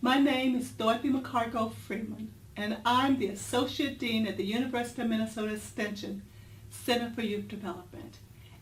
My name is Dorothy McCargo Freeman, and I'm the Associate Dean at the University of Minnesota Extension Center for Youth Development,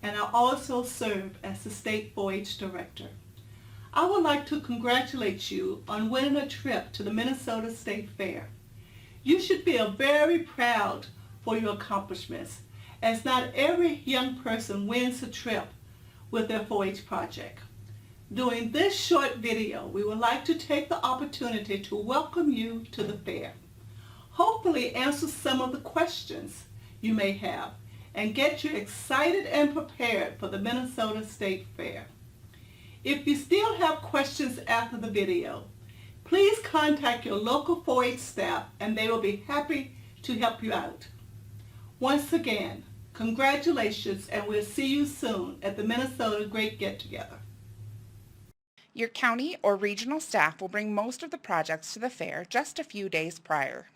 and I also serve as the State 4-H Director. I would like to congratulate you on winning a trip to the Minnesota State Fair. You should feel very proud for your accomplishments, as not every young person wins a trip with their 4-H project. During this short video, we would like to take the opportunity to welcome you to the fair. Hopefully answer some of the questions you may have and get you excited and prepared for the Minnesota State Fair. If you still have questions after the video, please contact your local 4-H staff and they will be happy to help you out. Once again, congratulations, and we'll see you soon at the Minnesota Great Get Together. Your county or regional staff will bring most of the projects to the fair just a few days prior.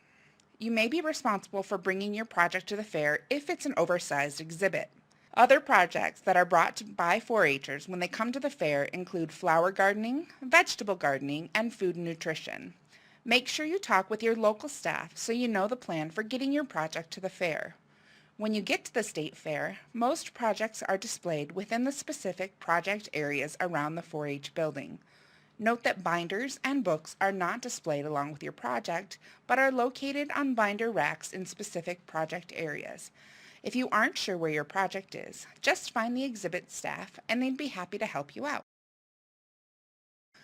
You may be responsible for bringing your project to the fair if it's an oversized exhibit. Other projects that are brought by 4-Hers when they come to the fair include flower gardening, vegetable gardening, and food and nutrition. Make sure you talk with your local staff so you know the plan for getting your project to the fair. When you get to the state fair, most projects are displayed within the specific project areas around the 4-H building. Note that binders and books are not displayed along with your project, but are located on binder racks in specific project areas. If you aren't sure where your project is, just find the exhibit staff and they'd be happy to help you out.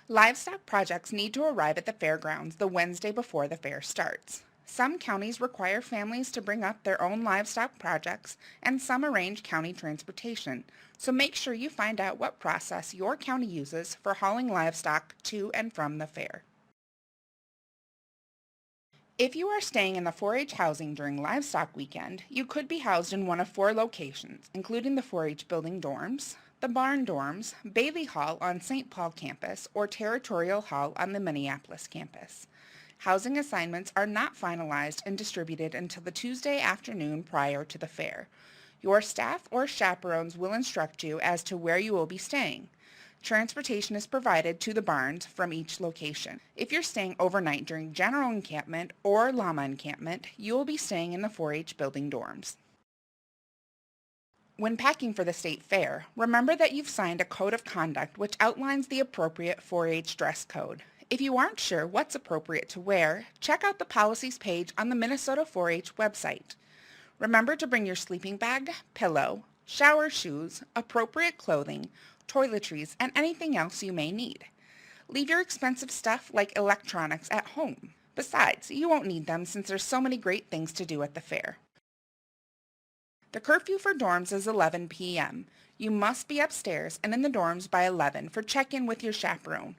Livestock projects need to arrive at the fairgrounds the Wednesday before the fair starts. Some counties require families to bring up their own livestock projects, and some arrange county transportation, so make sure you find out what process your county uses for hauling livestock to and from the fair. If you are staying in the 4-H housing during Livestock Weekend, you could be housed in one of 4 locations, including the 4-H building dorms, the barn dorms, Bailey Hall on St. Paul campus, or Territorial Hall on the Minneapolis campus. Housing assignments are not finalized and distributed until the Tuesday afternoon prior to the fair. Your staff or chaperones will instruct you as to where you will be staying. Transportation is provided to the barns from each location. If you're staying overnight during general encampment or llama encampment, you will be staying in the 4-H building dorms. When packing for the state fair, remember that you've signed a code of conduct which outlines the appropriate 4-H dress code. If you aren't sure what's appropriate to wear, check out the policies page on the Minnesota 4-H website. Remember to bring your sleeping bag, pillow, shower shoes, appropriate clothing, toiletries, and anything else you may need. Leave your expensive stuff like electronics at home. Besides, you won't need them since there's so many great things to do at the fair. The curfew for dorms is 11 p.m. You must be upstairs and in the dorms by 11 for check-in with your chaperone.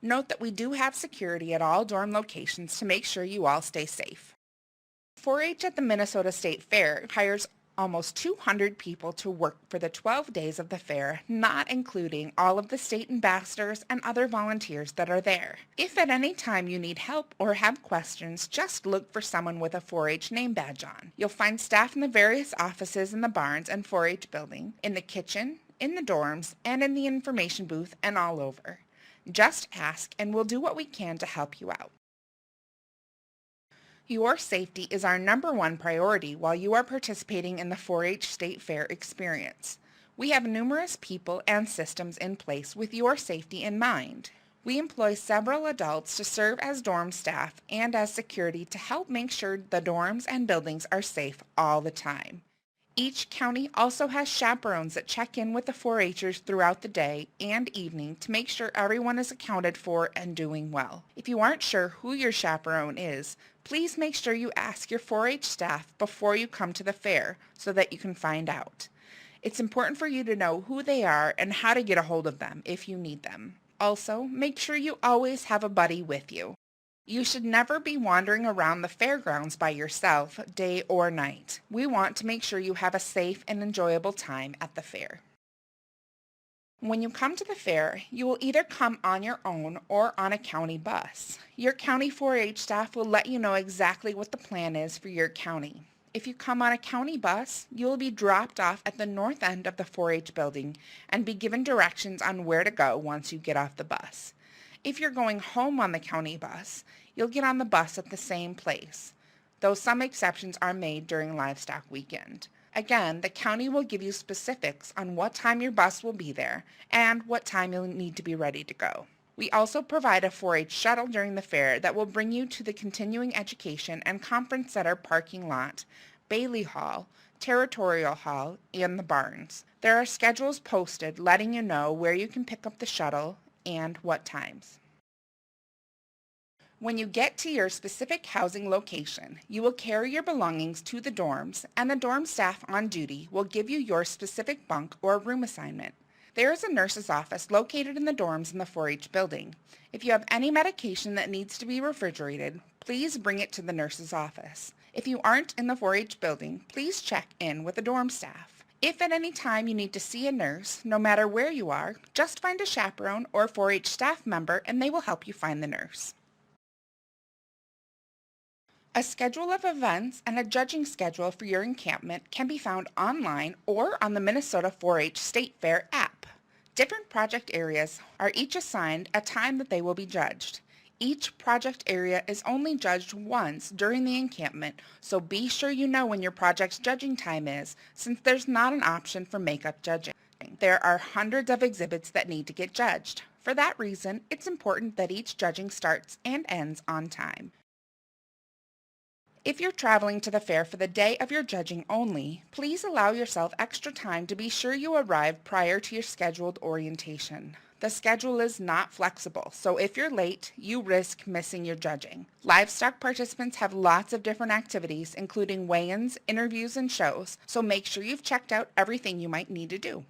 Note that we do have security at all dorm locations to make sure you all stay safe. 4-H at the Minnesota State Fair hires almost 200 people to work for the 12 days of the fair, not including all of the state ambassadors and other volunteers that are there. If at any time you need help or have questions, just look for someone with a 4-H name badge on. You'll find staff in the various offices in the barns and 4-H building, in the kitchen, in the dorms, and in the information booth, and all over. Just ask and we'll do what we can to help you out. Your safety is our #1 priority while you are participating in the 4-H State Fair experience. We have numerous people and systems in place with your safety in mind. We employ several adults to serve as dorm staff and as security to help make sure the dorms and buildings are safe all the time. Each county also has chaperones that check in with the 4-Hers throughout the day and evening to make sure everyone is accounted for and doing well. If you aren't sure who your chaperone is, please make sure you ask your 4-H staff before you come to the fair so that you can find out. It's important for you to know who they are and how to get a hold of them if you need them. Also, make sure you always have a buddy with you. You should never be wandering around the fairgrounds by yourself, day or night. We want to make sure you have a safe and enjoyable time at the fair. When you come to the fair, you will either come on your own or on a county bus. Your county 4-H staff will let you know exactly what the plan is for your county. If you come on a county bus, you will be dropped off at the north end of the 4-H building and be given directions on where to go once you get off the bus. If you're going home on the county bus, you'll get on the bus at the same place, though some exceptions are made during Livestock Weekend. Again, the county will give you specifics on what time your bus will be there and what time you'll need to be ready to go. We also provide a 4-H shuttle during the fair that will bring you to the Continuing Education and Conference Center parking lot, Bailey Hall, Territorial Hall, and the barns. There are schedules posted letting you know where you can pick up the shuttle and what times. When you get to your specific housing location, you will carry your belongings to the dorms, and the dorm staff on duty will give you your specific bunk or room assignment. There is a nurse's office located in the dorms in the 4-H building. If you have any medication that needs to be refrigerated, please bring it to the nurse's office. If you aren't in the 4-H building, please check in with the dorm staff. If at any time you need to see a nurse, no matter where you are, just find a chaperone or 4-H staff member and they will help you find the nurse. A schedule of events and a judging schedule for your encampment can be found online or on the Minnesota 4-H State Fair app. Different project areas are each assigned a time that they will be judged. Each project area is only judged once during the encampment, so be sure you know when your project's judging time is, since there's not an option for makeup judging. There are hundreds of exhibits that need to get judged. For that reason, it's important that each judging starts and ends on time. If you're traveling to the fair for the day of your judging only, please allow yourself extra time to be sure you arrive prior to your scheduled orientation. The schedule is not flexible, so if you're late, you risk missing your judging. Livestock participants have lots of different activities, including weigh-ins, interviews, and shows, so make sure you've checked out everything you might need to do.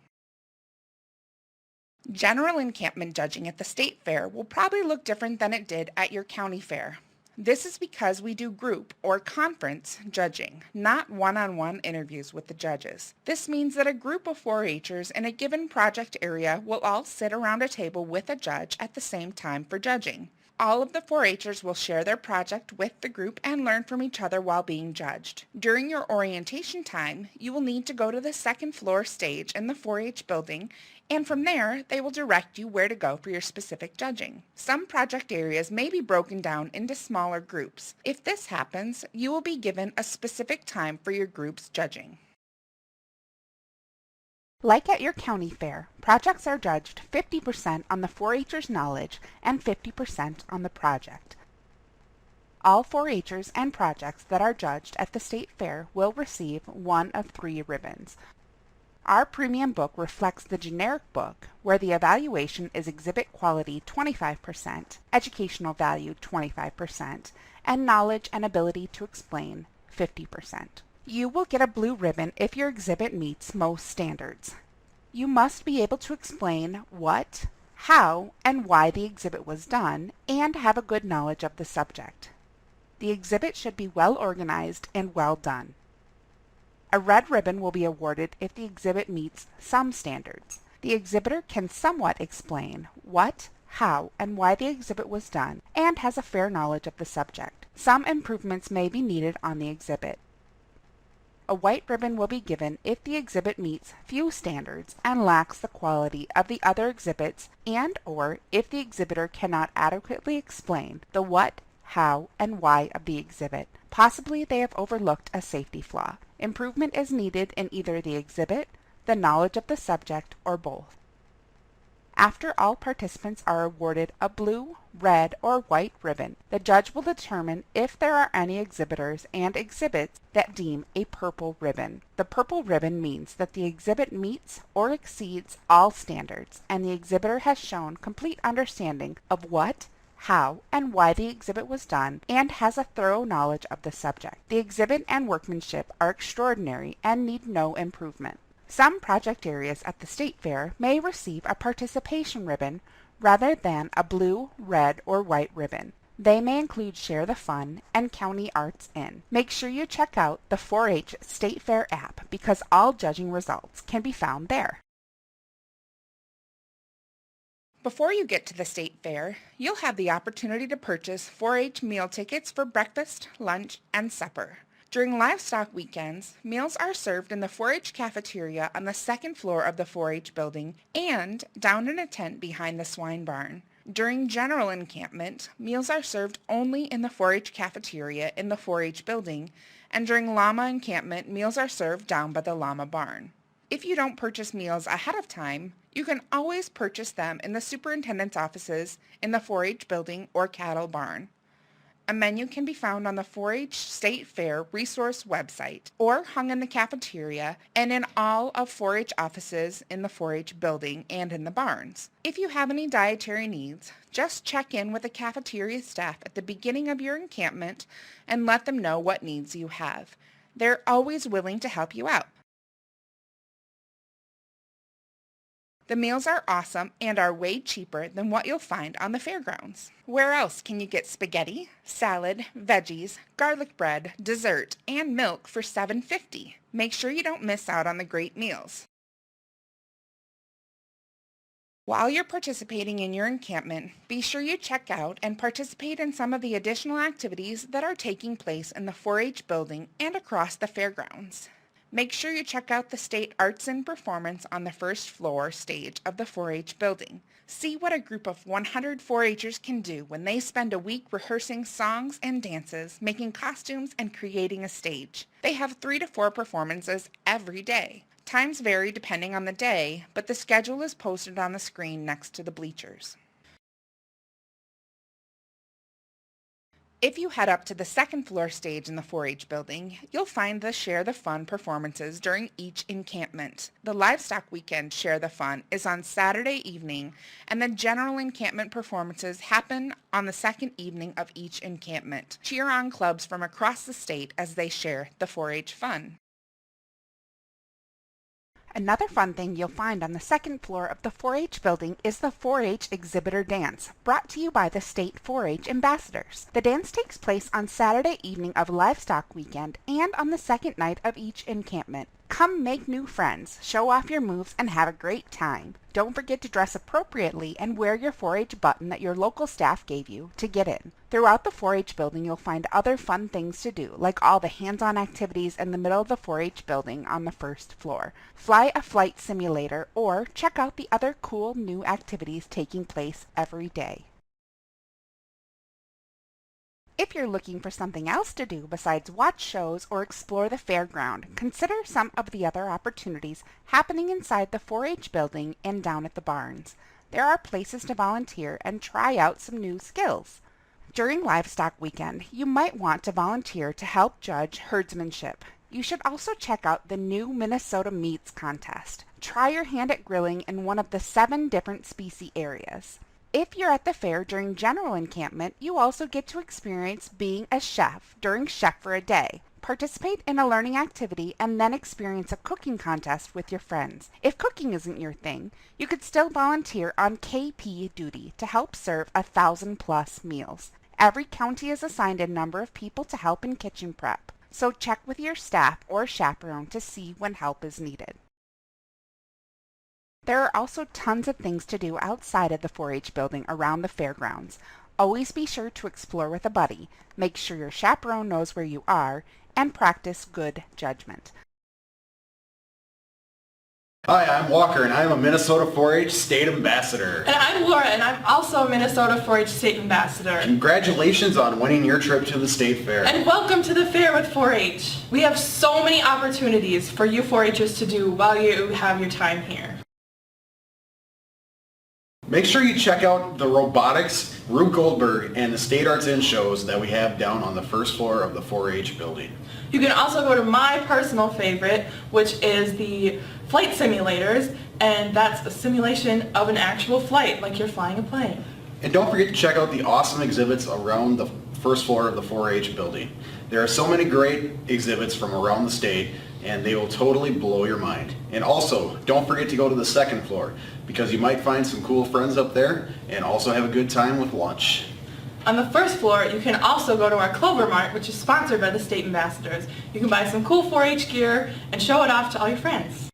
General encampment judging at the state fair will probably look different than it did at your county fair. This is because we do group or conference judging, not one-on-one interviews with the judges. This means that a group of 4-Hers in a given project area will all sit around a table with a judge at the same time for judging. All of the 4-Hers will share their project with the group and learn from each other while being judged. During your orientation time, you will need to go to the second floor stage in the 4-H building, and from there, they will direct you where to go for your specific judging. Some project areas may be broken down into smaller groups. If this happens, you will be given a specific time for your group's judging. Like at your county fair, projects are judged 50% on the 4-Hers' knowledge and 50% on the project. All 4-Hers and projects that are judged at the state fair will receive one of 3 ribbons. Our premium book reflects the generic book, where the evaluation is exhibit quality 25%, educational value 25%, and knowledge and ability to explain 50%. You will get a blue ribbon if your exhibit meets most standards. You must be able to explain what, how, and why the exhibit was done, and have a good knowledge of the subject. The exhibit should be well organized and well done. A red ribbon will be awarded if the exhibit meets some standards. The exhibitor can somewhat explain what, how, and why the exhibit was done, and has a fair knowledge of the subject. Some improvements may be needed on the exhibit. A white ribbon will be given if the exhibit meets few standards and lacks the quality of the other exhibits, and/or if the exhibitor cannot adequately explain the what, how, and why of the exhibit. Possibly they have overlooked a safety flaw. Improvement is needed in either the exhibit, the knowledge of the subject, or both. After all participants are awarded a blue, red, or white ribbon, the judge will determine if there are any exhibitors and exhibits that deem a purple ribbon. The purple ribbon means that the exhibit meets or exceeds all standards, and the exhibitor has shown complete understanding of what, how, and why the exhibit was done, and has a thorough knowledge of the subject. The exhibit and workmanship are extraordinary and need no improvement. Some project areas at the state fair may receive a participation ribbon rather than a blue, red, or white ribbon. They may include Share the Fun and County Arts In. Make sure you check out the 4-H State Fair app because all judging results can be found there. Before you get to the state fair, you'll have the opportunity to purchase 4-H meal tickets for breakfast, lunch, and supper. During livestock weekends, meals are served in the 4-H cafeteria on the second floor of the 4-H building and down in a tent behind the swine barn. During general encampment, meals are served only in the 4-H cafeteria in the 4-H building, and during llama encampment, meals are served down by the llama barn. If you don't purchase meals ahead of time, you can always purchase them in the superintendent's offices in the 4-H building or cattle barn. A menu can be found on the 4-H State Fair resource website or hung in the cafeteria and in all of 4-H offices in the 4-H building and in the barns. If you have any dietary needs, just check in with the cafeteria staff at the beginning of your encampment and let them know what needs you have. They're always willing to help you out. The meals are awesome and are way cheaper than what you'll find on the fairgrounds. Where else can you get spaghetti, salad, veggies, garlic bread, dessert, and milk for $7.50? Make sure you don't miss out on the great meals. While you're participating in your encampment, be sure you check out and participate in some of the additional activities that are taking place in the 4-H building and across the fairgrounds. Make sure you check out the State Arts and Performance on the first floor stage of the 4-H building. See what a group of 100 4-Hers can do when they spend a week rehearsing songs and dances, making costumes, and creating a stage. They have 3 to 4 performances every day. Times vary depending on the day, but the schedule is posted on the screen next to the bleachers. If you head up to the second floor stage in the 4-H building, you'll find the Share the Fun performances during each encampment. The Livestock Weekend Share the Fun is on Saturday evening, and the general encampment performances happen on the second evening of each encampment. Cheer on clubs from across the state as they share the 4-H fun. Another fun thing you'll find on the second floor of the 4-H building is the 4-H Exhibitor Dance, brought to you by the State 4-H Ambassadors. The dance takes place on Saturday evening of Livestock Weekend and on the second night of each encampment. Come make new friends, show off your moves, and have a great time. Don't forget to dress appropriately and wear your 4-H button that your local staff gave you to get in. Throughout the 4-H building, you'll find other fun things to do, like all the hands-on activities in the middle of the 4-H building on the first floor. Fly a flight simulator or check out the other cool new activities taking place every day. If you're looking for something else to do besides watch shows or explore the fairground, consider some of the other opportunities happening inside the 4-H building and down at the barns. There are places to volunteer and try out some new skills. During Livestock Weekend, you might want to volunteer to help judge herdsmanship. You should also check out the new Minnesota Meats Contest. Try your hand at grilling in one of the 7 different species areas. If you're at the fair during general encampment, you also get to experience being a chef during Chef for a Day. Participate in a learning activity and then experience a cooking contest with your friends. If cooking isn't your thing, you could still volunteer on KP duty to help serve 1,000+ meals. Every county is assigned a number of people to help in kitchen prep, so check with your staff or chaperone to see when help is needed. There are also tons of things to do outside of the 4-H building around the fairgrounds. Always be sure to explore with a buddy, make sure your chaperone knows where you are, and practice good judgment. Hi, I'm Walker, and I'm a Minnesota 4-H State Ambassador. And I'm Laura, and I'm also a Minnesota 4-H State Ambassador. Congratulations on winning your trip to the State Fair. And welcome to the fair with 4-H. We have so many opportunities for you 4-Hers to do while you have your time here. Make sure you check out the robotics, Rube Goldberg, and the State Arts and shows that we have down on the first floor of the 4-H building. You can also go to my personal favorite, which is the flight simulators, and that's a simulation of an actual flight, like you're flying a plane. And don't forget to check out the awesome exhibits around the first floor of the 4-H building. There are so many great exhibits from around the state, and they will totally blow your mind. And also, don't forget to go to the second floor, because you might find some cool friends up there and also have a good time with lunch. On the first floor, you can also go to our Clover Mart, which is sponsored by the State Ambassadors. You can buy some cool 4-H gear and show it off to all your friends.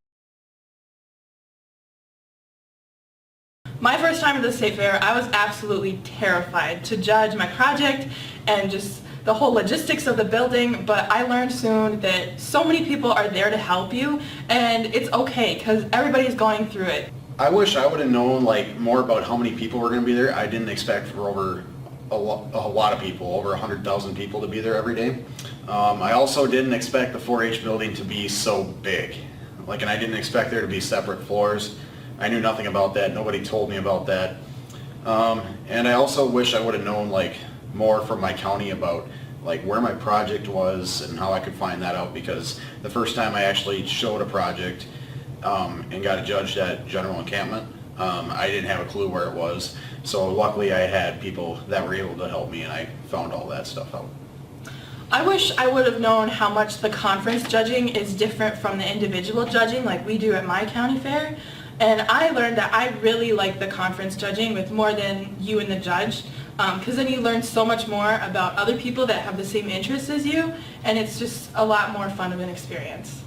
My first time at the State Fair, I was absolutely terrified to judge my project and just the whole logistics of the building, but I learned soon that so many people are there to help you, and it's okay because everybody's going through it. I wish I would have known like more about how many people were going to be there. I didn't expect for over a lot of people, over 100,000 people to be there every day. I also didn't expect the 4-H building to be so big. Like, and I didn't expect there to be separate floors. I knew nothing about that. Nobody told me about that. And I also wish I would have known like more from my county about like where my project was and how I could find that out, because the first time I actually showed a project and got judged at General Encampment, I didn't have a clue where it was. So luckily I had people that were able to help me, and I found all that stuff out. I wish I would have known how much the conference judging is different from the individual judging like we do at my county fair. And I learned that I really like the conference judging with more than you and the judge, because then you learn so much more about other people that have the same interests as you, and it's just a lot more fun of an experience.